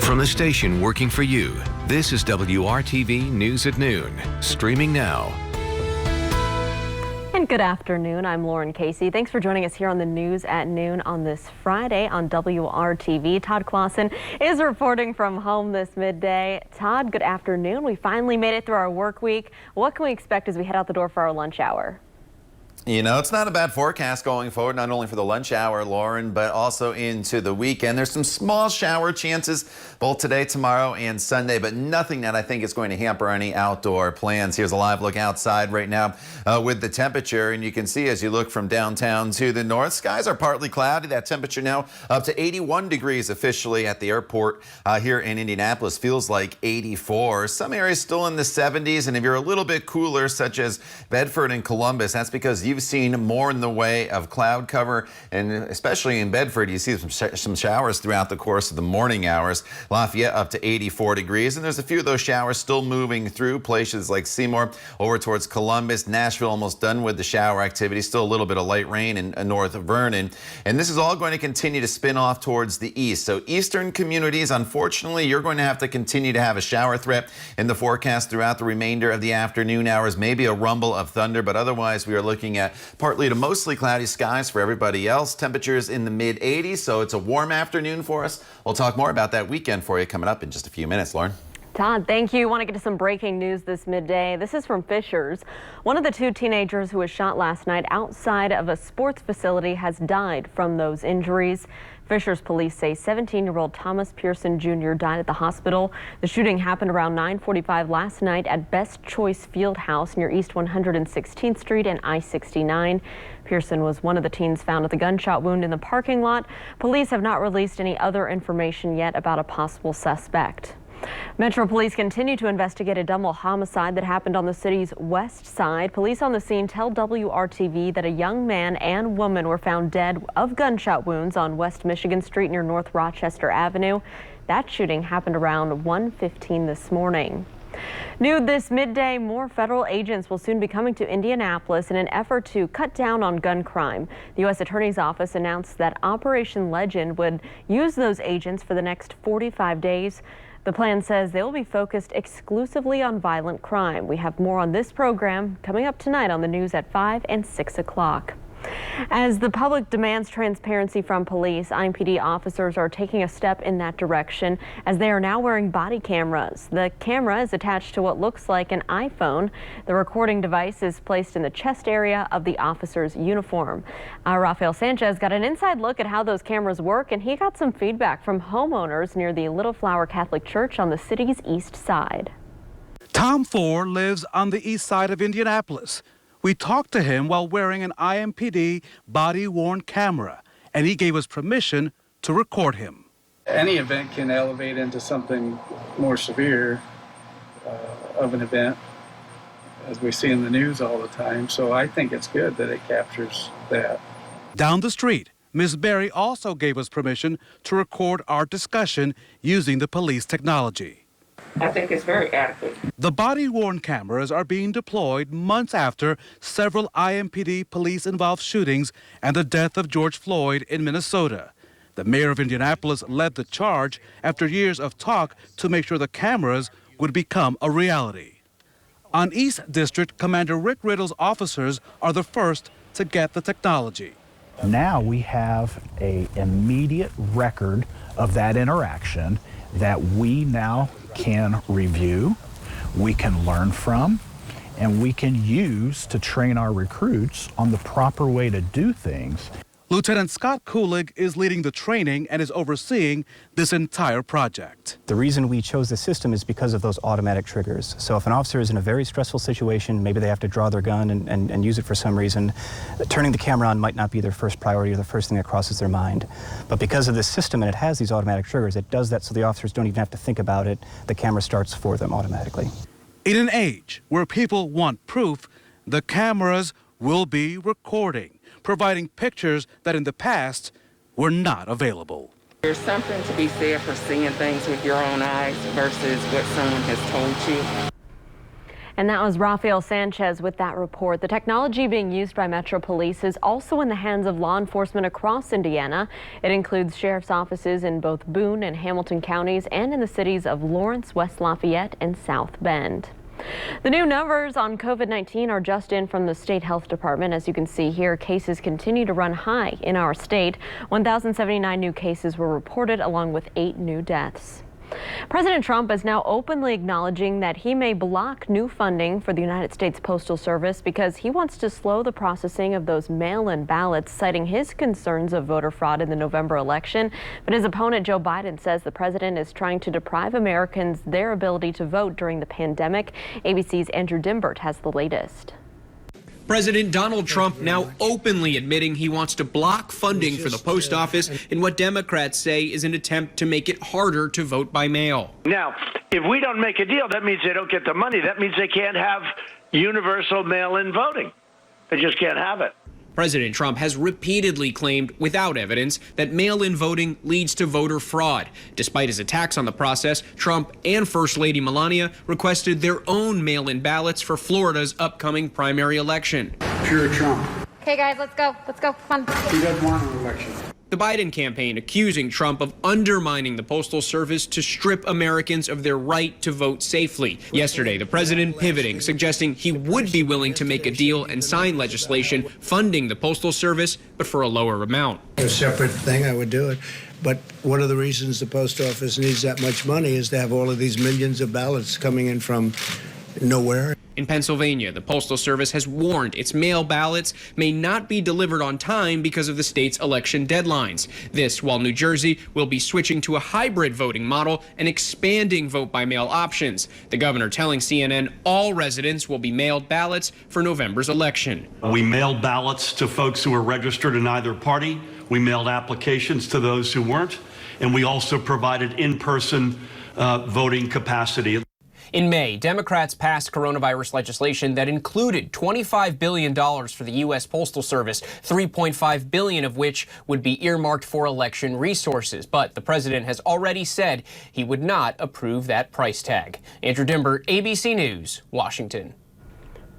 From the station working for you, this is WRTV News at Noon, streaming now. And good afternoon, I'm Lauren Casey. Thanks for joining us here on the News at Noon on this Friday on WRTV. Todd Clausen is reporting from home this midday. Todd, good afternoon. We finally made it through our work week. What can we expect as we head out the door for our lunch hour? You know, it's not a bad forecast going forward, not only for the lunch hour, Lauren, but also into the weekend. There's some small shower chances both today, tomorrow, and Sunday, but nothing that I think is going to hamper any outdoor plans. Here's a live look outside right now with the temperature, and you can see as you look from downtown to the north, skies are partly cloudy. That temperature now up to 81 degrees officially at the airport here in Indianapolis. Feels like 84. Some areas still in the 70s, and if you're a little bit cooler, such as Bedford and Columbus, that's because you've seen more in the way of cloud cover, and especially in Bedford, you see some showers throughout the course of the morning hours. Lafayette up to 84 degrees, and there's a few of those showers still moving through places like Seymour over towards Columbus. Nashville almost done with the shower activity, still a little bit of light rain in north of Vernon, and this is all going to continue to spin off towards the east. So eastern communities, unfortunately, you're going to have to continue to have a shower threat in the forecast throughout the remainder of the afternoon hours, maybe a rumble of thunder, but otherwise we are looking at partly to mostly cloudy skies for everybody else. Temperatures in the mid 80s, so it's a warm afternoon for us. We'll talk more about that weekend for you coming up in just a few minutes, Lauren. Todd, thank you. Want to get to some breaking news this midday. This is from Fishers. One of the two teenagers who was shot last night outside of a sports facility has died from those injuries. Fishers police say 17-year-old Thomas Pearson Jr. died at the hospital. The shooting happened around 9:45 last night at Best Choice Fieldhouse near East 116th Street and I-69. Pearson was one of the teens found with a gunshot wound in the parking lot. Police have not released any other information yet about a possible suspect. Metro Police continue to investigate a double homicide that happened on the city's west side. Police on the scene tell WRTV that a young man and woman were found dead of gunshot wounds on West Michigan Street near North Rochester Avenue. That shooting happened around 1:15 this morning. New this midday, more federal agents will soon be coming to Indianapolis in an effort to cut down on gun crime. The U.S. Attorney's Office announced that Operation Legend would use those agents for the next 45 days. The plan says they will be focused exclusively on violent crime. We have more on this program coming up tonight on the news at 5 and 6 o'clock. As the public demands transparency from police, IMPD officers are taking a step in that direction as they are now wearing body cameras. The camera is attached to what looks like an iPhone. The recording device is placed in the chest area of the officer's uniform. Rafael Sanchez got an inside look at how those cameras work, and he got some feedback from homeowners near the Little Flower Catholic Church on the city's east side. Tom Ford lives on the east side of Indianapolis. We talked to him while wearing an IMPD body-worn camera, and he gave us permission to record him. Any event can elevate into something more severe of an event, as we see in the news all the time. So I think it's good that it captures that. Down the street, Ms. Berry also gave us permission to record our discussion using the police technology. I think it's very adequate. The body-worn cameras are being deployed months after several IMPD police-involved shootings and the death of George Floyd in Minnesota. The mayor of Indianapolis led the charge after years of talk to make sure the cameras would become a reality. On East District, Commander Rick Riddle's officers are the first to get the technology. Now we have an immediate record of that interaction that we now can review, we can learn from, and we can use to train our recruits on the proper way to do things. Lieutenant Scott Kulig is leading the training and is overseeing this entire project. The reason we chose the system is because of those automatic triggers. So if an officer is in a very stressful situation, maybe they have to draw their gun and use it for some reason, turning the camera on might not be their first priority or the first thing that crosses their mind. But because of this system and it has these automatic triggers, it does that so the officers don't even have to think about it. The camera starts for them automatically. In an age where people want proof, the cameras will be recording, providing pictures that in the past were not available. There's something to be said for seeing things with your own eyes versus what someone has told you. And that was Rafael Sanchez with that report. The technology being used by Metro Police is also in the hands of law enforcement across Indiana. It includes sheriff's offices in both Boone and Hamilton counties and in the cities of Lawrence, West Lafayette, and South Bend. The new numbers on COVID-19 are just in from the state health department. As you can see here, cases continue to run high in our state. 1,079 new cases were reported, along with 8 new deaths. President Trump is now openly acknowledging that he may block new funding for the United States Postal Service because he wants to slow the processing of those mail-in ballots, citing his concerns of voter fraud in the November election. But his opponent, Joe Biden, says the president is trying to deprive Americans their ability to vote during the pandemic. ABC's Andrew Dimbert has the latest. President Donald Trump now openly admitting he wants to block funding for the post office in what Democrats say is an attempt to make it harder to vote by mail. Now, if we don't make a deal, that means they don't get the money. That means they can't have universal mail-in voting. They just can't have it. President Trump has repeatedly claimed, without evidence, that mail-in voting leads to voter fraud. Despite his attacks on the process, Trump and First Lady Melania requested their own mail-in ballots for Florida's upcoming primary election. Pure Trump. Okay, guys, let's go. Let's go. Come on. He doesn't want an election. The Biden campaign accusing Trump of undermining the Postal Service to strip Americans of their right to vote safely. Yesterday, the president pivoting, suggesting he would be willing to make a deal and sign legislation funding the Postal Service, but for a lower amount. A separate thing, I would do it. But one of the reasons the post office needs that much money is to have all of these millions of ballots coming in from nowhere. In Pennsylvania, the Postal Service has warned its mail ballots may not be delivered on time because of the state's election deadlines. This while New Jersey will be switching to a hybrid voting model and expanding vote-by-mail options. The governor telling CNN all residents will be mailed ballots for November's election. We mailed ballots to folks who were registered in either party. We mailed applications to those who weren't. And we also provided in-person voting capacity. In May, Democrats passed coronavirus legislation that included $25 billion for the U.S. Postal Service, $3.5 billion of which would be earmarked for election resources. But the president has already said he would not approve that price tag. Andrew Dimbert, ABC News, Washington.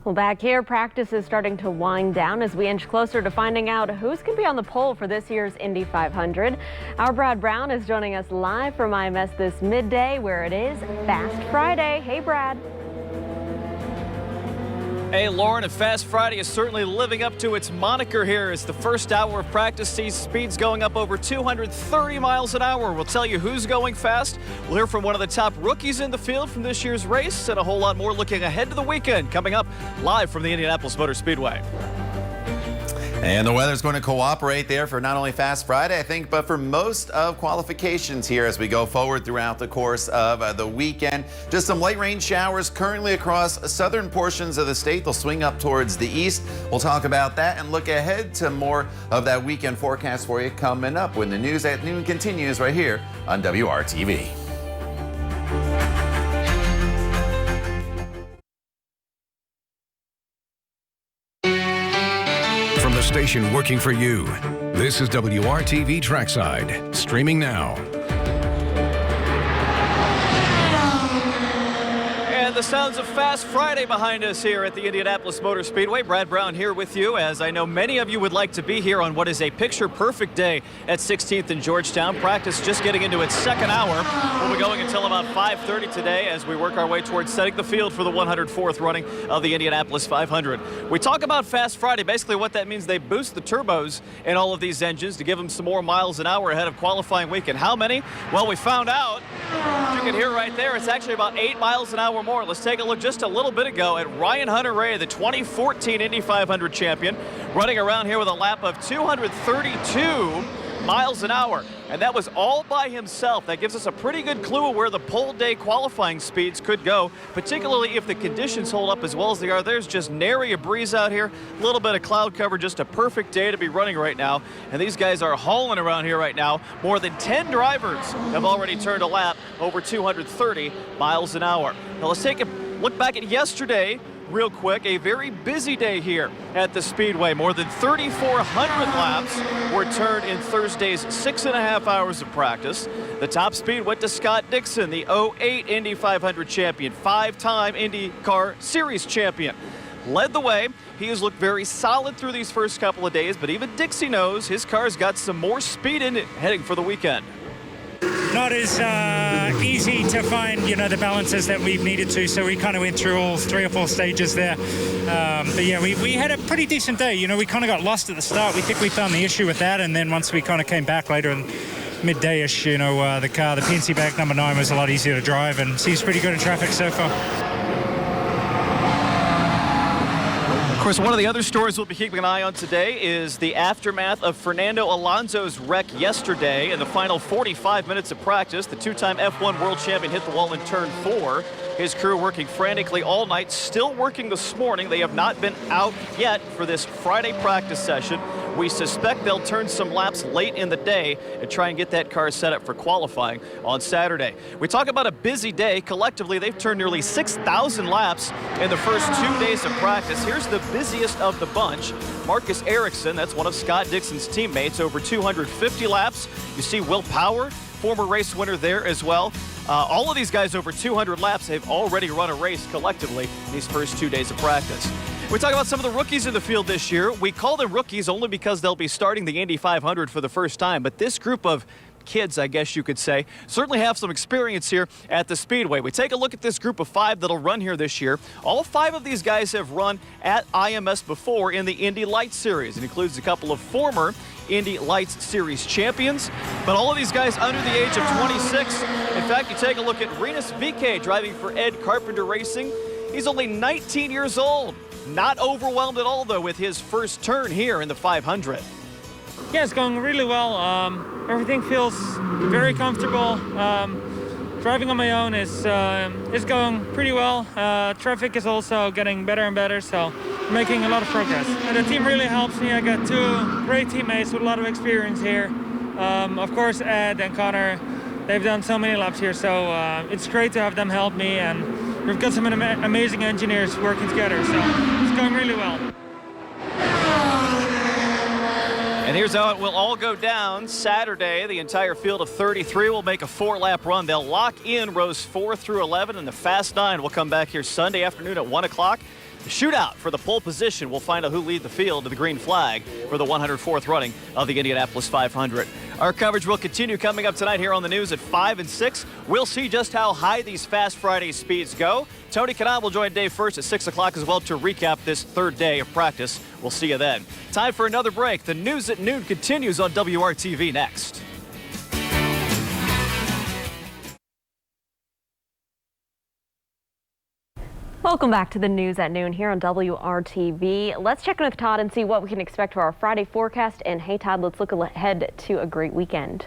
Well, back here, practice is starting to wind down as we inch closer to finding out who's going to be on the pole for this year's Indy 500. Our Brad Brown is joining us live from IMS this midday, where it is Fast Friday. Hey, Brad. Hey, Lauren, a Fast Friday is certainly living up to its moniker here as the first hour of practice sees speeds going up over 230 miles an hour. We'll tell you who's going fast. We'll hear from one of the top rookies in the field from this year's race and a whole lot more looking ahead to the weekend coming up live from the Indianapolis Motor Speedway. And the weather's going to cooperate there for not only Fast Friday, I think, but for most of qualifications here as we go forward throughout the course of the weekend. Just some light rain showers currently across southern portions of the state. They'll swing up towards the east. We'll talk about that and look ahead to more of that weekend forecast for you coming up when the news at noon continues right here on WRTV. From the station working for you, this is WRTV Trackside, streaming now. And the sounds of Fast Friday behind us here at the Indianapolis Motor Speedway. Brad Brown here with you, as I know many of you would like to be here on what is a picture-perfect day at 16th and Georgetown. Practice just getting into its second hour. We'll be going until about 5:30 today as we work our way towards setting the field for the 104th running of the Indianapolis 500. We talk about Fast Friday. Basically what that means, they boost the turbos in all of these engines to give them some more miles an hour ahead of qualifying weekend. How many? Well, we found out. You can hear right there, it's actually about 8 miles an hour more. Let's take a look just a little bit ago at Ryan Hunter-Reay, the 2014 Indy 500 champion, running around here with a lap of 232 miles an hour. And that was all by himself. That gives us a pretty good clue of where the pole day qualifying speeds could go, particularly if the conditions hold up as well as they are. There's just nary a breeze out here, a little bit of cloud cover, just a perfect day to be running right now. And these guys are hauling around here right now. More than 10 drivers have already turned a lap over 230 miles an hour. Now let's take a look back at yesterday real quick, a very busy day here at the Speedway. More than 3,400 laps were turned in Thursday's 6.5 hours of practice. The top speed went to Scott Dixon, the 08 Indy 500 champion, 5-time IndyCar Series champion. Led the way. He has looked very solid through these first couple of days, but even Dixie knows his car's got some more speed in it heading for the weekend. Not as easy to find, the balances that we've needed to, so we kind of went through all 3 or 4 stages there. But yeah, we had a pretty decent day. We kind of got lost at the start. We think we found the issue with that, and then once we kind of came back later in midday-ish, the PNC bag number 9 was a lot easier to drive and seems pretty good in traffic so far. Of course, one of the other stories we'll be keeping an eye on today is the aftermath of Fernando Alonso's wreck yesterday. In the final 45 minutes of practice, the 2-time F1 world champion hit the wall in turn 4. His crew working frantically all night, still working this morning. They have not been out yet for this Friday practice session. We suspect they'll turn some laps late in the day and try and get that car set up for qualifying on Saturday. We talk about a busy day. Collectively, they've turned nearly 6,000 laps in the first 2 days of practice. Here's the busiest of the bunch. Marcus Ericsson, that's one of Scott Dixon's teammates, over 250 laps. You see Will Power, former race winner there as well. All of these guys over 200 laps have already run a race collectively these first 2 days of practice. We talk about some of the rookies in the field this year. We call them rookies only because they'll be starting the Indy 500 for the first time. But this group of kids, I guess you could say, certainly have some experience here at the Speedway. We take a look at this group of 5 that'll run here this year. All 5 of these guys have run at IMS before in the Indy Lights Series. It includes a couple of former Indy Lights Series champions, but all of these guys under the age of 26. In fact, you take a look at Rinus VeeKay driving for Ed Carpenter Racing. He's only 19 years old. Not overwhelmed at all, though, with his first turn here in the 500. Yeah, it's going really well. Everything feels very comfortable. Driving on my own is going pretty well. Traffic is also getting better and better, so we're making a lot of progress. And the team really helps me. I got 2 great teammates with a lot of experience here. Of course, Ed and Connor, they've done so many laps here, so it's great to have them help me, and we've got some amazing engineers working together, so it's going really well. And here's how it will all go down. Saturday, the entire field of 33 will make a 4-lap run. They'll lock in rows 4 through 11, and the Fast 9 will come back here Sunday afternoon at 1 o'clock. The shootout for the pole position will find out who lead the field to the green flag for the 104th running of the Indianapolis 500. Our coverage will continue coming up tonight here on the news at 5 and 6. We'll see just how high these Fast Friday speeds go. Tony Kanaan will join Dave first at 6 o'clock as well to recap this 3rd day of practice. We'll see you then. Time for another break. The news at noon continues on WRTV next. Welcome back to the news at noon here on WRTV. Let's check in with Todd and see what we can expect for our Friday forecast. And hey, Todd, let's look ahead to a great weekend.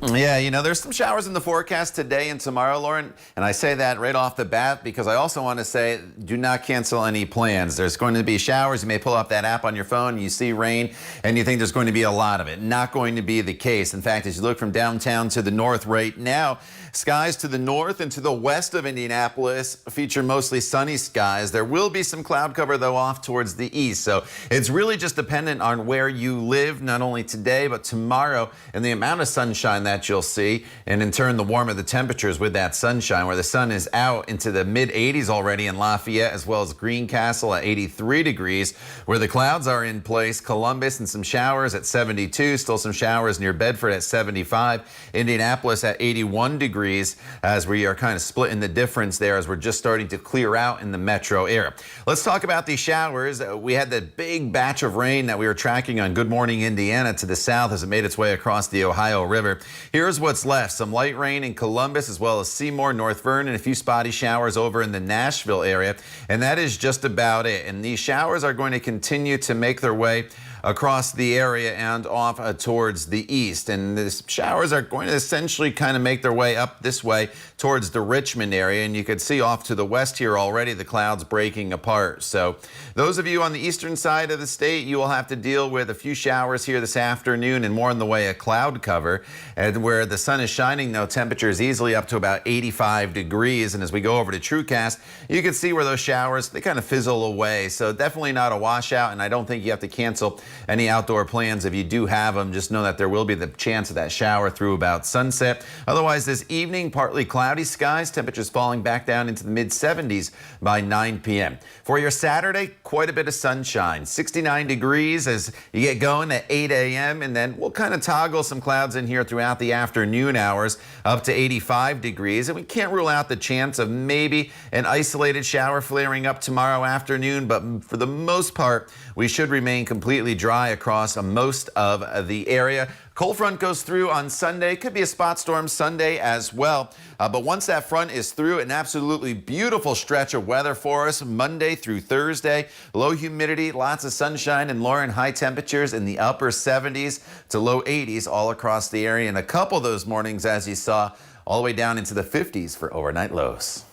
Yeah, there's some showers in the forecast today and tomorrow, Lauren, and I say that right off the bat because I also want to say do not cancel any plans. There's going to be showers. You may pull up that app on your phone and you see rain and you think there's going to be a lot of it. Not going to be the case. In fact, as you look from downtown to the north right now, skies to the north and to the west of Indianapolis feature mostly sunny skies. There will be some cloud cover, though, off towards the east. So it's really just dependent on where you live, not only today, but tomorrow, and the amount of sunshine that you'll see, and in turn, the warmer the temperatures with that sunshine, where the sun is out into the mid-80s already in Lafayette, as well as Greencastle at 83 degrees, where the clouds are in place. Columbus and some showers at 72, still some showers near Bedford at 75, Indianapolis at 81 degrees, as we are kind of splitting the difference there as we're just starting to clear out in the metro area. Let's talk about these showers. We had that big batch of rain that we were tracking on Good Morning Indiana to the south as it made its way across the Ohio River. Here's what's left. Some light rain in Columbus as well as Seymour, North Vernon, a few spotty showers over in the Nashville area, and that is just about it. And these showers are going to continue to make their way across the area and off towards the east. And the showers are going to essentially kind of make their way up this way towards the Richmond area. And you could see off to the west here already the clouds breaking apart. So those of you on the eastern side of the state, you will have to deal with a few showers here this afternoon and more in the way of cloud cover. And where the sun is shining, though, temperatures easily up to about 85 degrees. And as we go over to TrueCast, you can see where those showers, they kind of fizzle away. So definitely not a washout, and I don't think you have to cancel any outdoor plans if you do have them. Just know that there will be the chance of that shower through about sunset. Otherwise, this evening, partly cloudy skies, temperatures falling back down into the mid-70s by 9 p.m. For your Saturday, quite a bit of sunshine, 69 degrees as you get going at 8 a.m. and then we'll kind of toggle some clouds in here throughout the afternoon hours up to 85 degrees. And we can't rule out the chance of maybe an isolated shower flaring up tomorrow afternoon, but for the most part, we should remain completely dry across most of the area. Cold front goes through on Sunday. Could be a spot storm Sunday as well. But once that front is through, an absolutely beautiful stretch of weather for us Monday through Thursday. Low humidity, lots of sunshine, and Lauren, high temperatures in the upper 70s to low 80s all across the area. And a couple of those mornings, as you saw, all the way down into the 50s for overnight lows.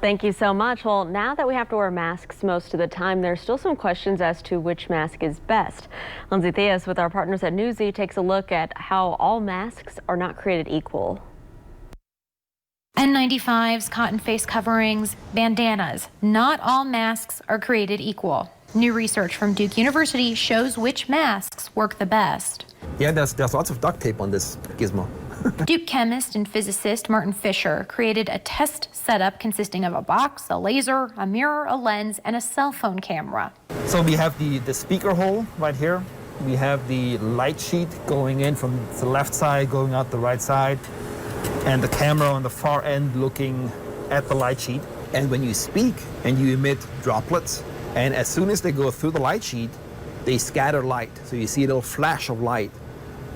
Thank you so much. Well, now that we have to wear masks most of the time, there's still some questions as to which mask is best. Lindsay Theus with our partners at Newsy takes a look at how all masks are not created equal. N95s, cotton face coverings, bandanas. Not all masks are created equal. New research from Duke University shows which masks work the best. Yeah, there's lots of duct tape on this gizmo. Duke chemist and physicist Martin Fisher created a test setup consisting of a box, a laser, a mirror, a lens, and a cell phone camera. So we have the speaker hole right here. We have the light sheet going in from the left side, going out the right side, and the camera on the far end looking at the light sheet. And when you speak and you emit droplets, and as soon as they go through the light sheet, they scatter light. So you see a little flash of light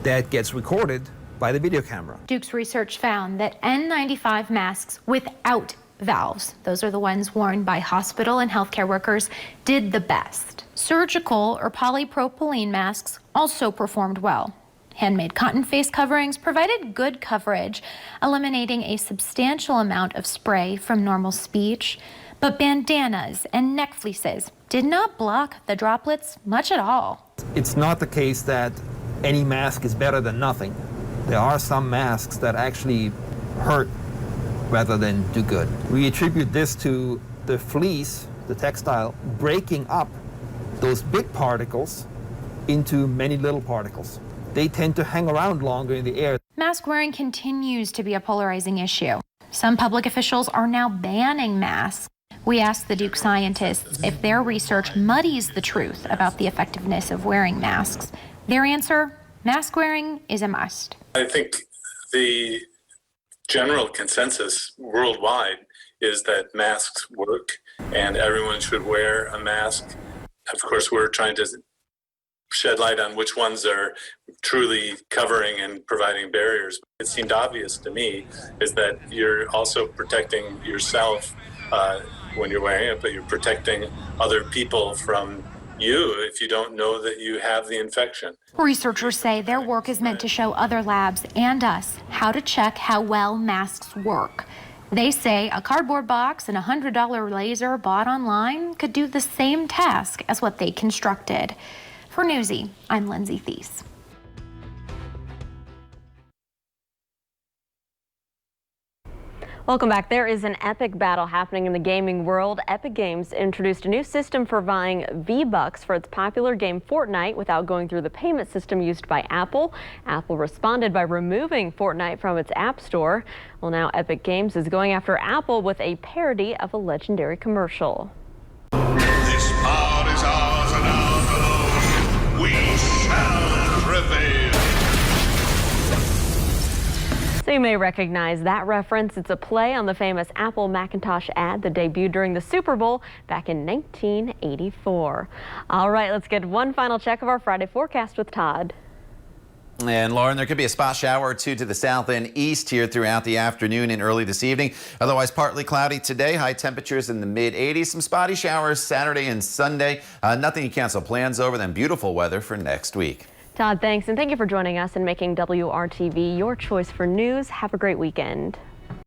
that gets recorded by the video camera. Duke's research found that N95 masks without valves, those are the ones worn by hospital and healthcare workers, did the best. Surgical or polypropylene masks also performed well. Handmade cotton face coverings provided good coverage, eliminating a substantial amount of spray from normal speech. But bandanas and neck fleeces did not block the droplets much at all. It's not the case that any mask is better than nothing. There are some masks that actually hurt rather than do good. We attribute this to the fleece, the textile, breaking up those big particles into many little particles. They tend to hang around longer in the air. Mask wearing continues to be a polarizing issue. Some public officials are now banning masks. We asked the Duke scientists if their research muddies the truth about the effectiveness of wearing masks. Their answer, mask wearing is a must. I think the general consensus worldwide is that masks work and everyone should wear a mask. Of course, we're trying to shed light on which ones are truly covering and providing barriers. It seemed obvious to me is that you're also protecting yourself when you're wearing it, but you're protecting other people from you if you don't know that you have the infection. Researchers say their work is meant to show other labs and us how to check how well masks work. They say a cardboard box and a $100 laser bought online could do the same task as what they constructed. For Newsy, I'm Lindsay Theus. Welcome back. There is an epic battle happening in the gaming world. Epic Games introduced a new system for buying V-Bucks for its popular game Fortnite without going through the payment system used by Apple. Apple responded by removing Fortnite from its App Store. Well, now Epic Games is going after Apple with a parody of a legendary commercial. This power is ours and ours alone. We shall prevail. So you may recognize that reference. It's a play on the famous Apple Macintosh ad that debuted during the Super Bowl back in 1984. All right, let's get one final check of our Friday forecast with Todd. And Lauren, there could be a spot shower or two to the south and east here throughout the afternoon and early this evening. Otherwise, partly cloudy today. High temperatures in the mid-80s. Some spotty showers Saturday and Sunday. Nothing to cancel plans over. Then beautiful weather for next week. Todd, thanks. And thank you for joining us and making WRTV your choice for news. Have a great weekend.